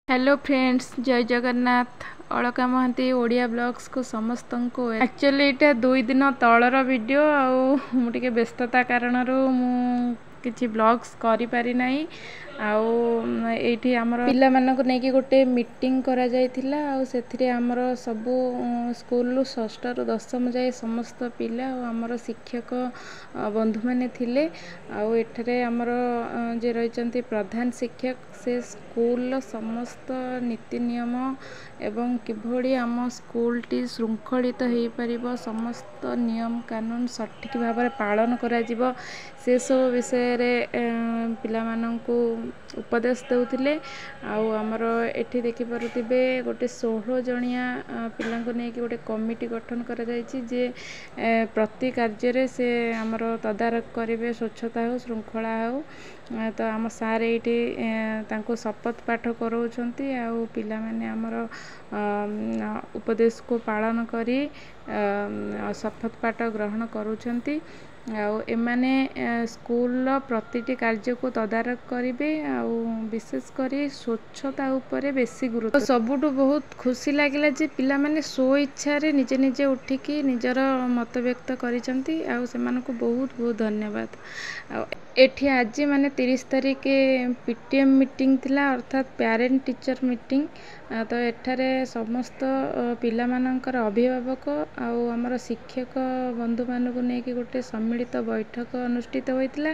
Hello friends, जय Jagannath. Alka Mahanti Odia blogs को समस्त को एक्चुअली यहाँ 2 दिन तलर वीडियो मुझे व्यस्तता कारण किसी ब्लॉग्स करि पारि नाही। ये आमर पिला मानक नहीं गोटे मीटिंग करा जायथिला से आमर सबू स्कूल 6 ରୁ 10 जाए समस्त पिला आमर शिक्षक बंधु माने थिले। एठरे आमर जे रही प्रधान शिक्षक से स्कूल समस्त नीति नियम एवं किभली आम स्कूल टी श्रृंखलित हो पार समस्त नियम कानून सठिक भाव में पालन करा जीवो से सब विषय रे पिला माननकु उपदेश देउथिले। आमर एठी देखि पारुथिबे गोटे 16 जणिया पिला को नेकी गोटे कमिटी गठन करा जायछि जे प्रति कार्य रे से आमर तदारक करिवे, स्वच्छता हो श्रृंखला हो। तो आम सार ये तांको शपथ पाठ कराउछंती पिला माने आमर उपदेश को पालन करी शपथ पाठ ग्रहण करुछंती। एमाने स्कूल प्रतिटी कार्य को तदारक करेंगे विशेष करी स्वच्छता उपरे बेसी गुरुत्व। सबुठु बहुत खुशी लगिला जे पिला माने स्व इच्छा रे निजे निजे उठिकी निजर मत व्यक्त करिसंती सेमानकु बहुत बहुत धन्यवाद। एठी आज माने 30 तारिख पीटीएम मीटिंग थिला अर्थात पेरेंट टीचर मीटिंग। तो एठारे समस्त पिला मानकर अभिभावक आमर शिक्षक बंधु मानक नेकी गोटे सम्मिलित बैठक अनुष्ठित होइतिला।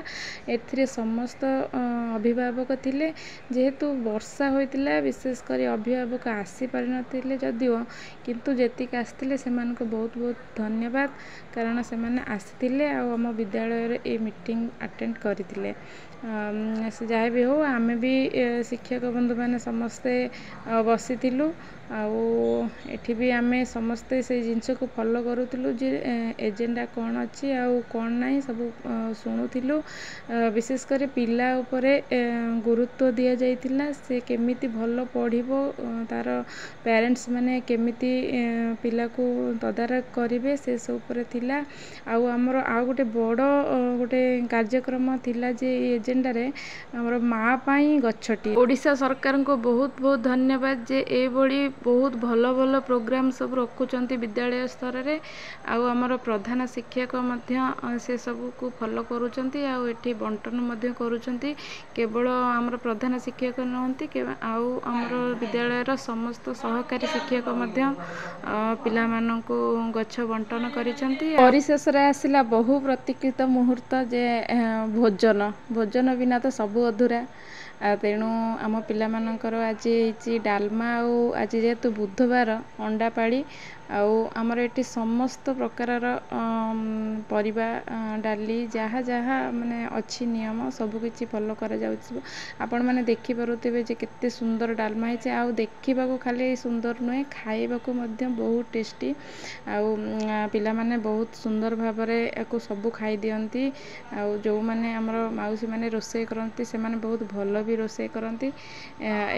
एथिरे समस्त अभिभावक थिले जेहेतु वर्षा होइतिला विशेषकर अभिभावक आसी पारि नथिले जदिओ किंतु जेतिक आस्थिले सेमानक बहुत बहुत धन्यवाद कारण से माने आसीथिले आम विद्यालय रे ए मीटिंग अटेंड करथिले। से जहाँ भी हो आमे भी शिक्षक बंधु माने समस्ते बसी एठी भी आमे समस्ते से जिनस को फॉलो करूथिलु जे एजेंडा कौन अच्छी कौन नहीं सब शुणुथिलु। विशेष कर पिला उपरे गुरुत्व दिया जाइथिला से केमिति भल पढ़िबो तार पेरेंट्स माने केमिति पिला को तदारक करिवे से सब उपरे थिला। आमर गोटे बड़ गोटे कार्यक्रम थिला जे एजेंडा रे हमर माँ पाई गछटी। ओडिशा सरकार को बहुत बहुत धन्यवाद जे ए बड़ी बहुत भल भल प्रोग्राम सब रखुचंती विद्यालय स्तर रे। आमर प्रधान शिक्षक मध्य से सब को फॉलो करुचंती एठी बंटन मध्य करुचंती। केवल आमर प्रधान शिक्षक नहंती आमर विद्यालय रो समस्त सहकारी शिक्षक मध्य पिला माननकु गछ बंटन करिसंती। परिशेष रे आसिला बहु प्रतीक्षित मुहूर्त जे भोजन बिना तो सबू अधूरा। तेणु आम पिला मानकर आज डालमा आज जेहेतु बुधवार अंडा पाड़ी आमर एटी समस्त प्रकार परिबा डाली जहाँ जहाँ माने अच्छी नियम सबकि फॉलो करा जाउछि। आपण माने देखि पारुथिबे जे केते सुंदर डालमा है आ देखा को खाली सुंदर नुहे खाइबा को मध्य बहुत टेस्टी। पिला माने बहुत सुंदर भाव में सब खाई दियंती। जो माने हमर माउसी माने रोषे करती से माने बहुत भल भी रोषे करती।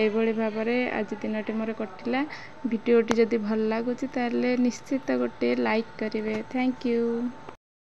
एभली भाव में आज दिनटी मोर कटिला। वीडियोटी जदि भल लगुच ताले निश्चित गोटे लाइक करेंगे। Thank you.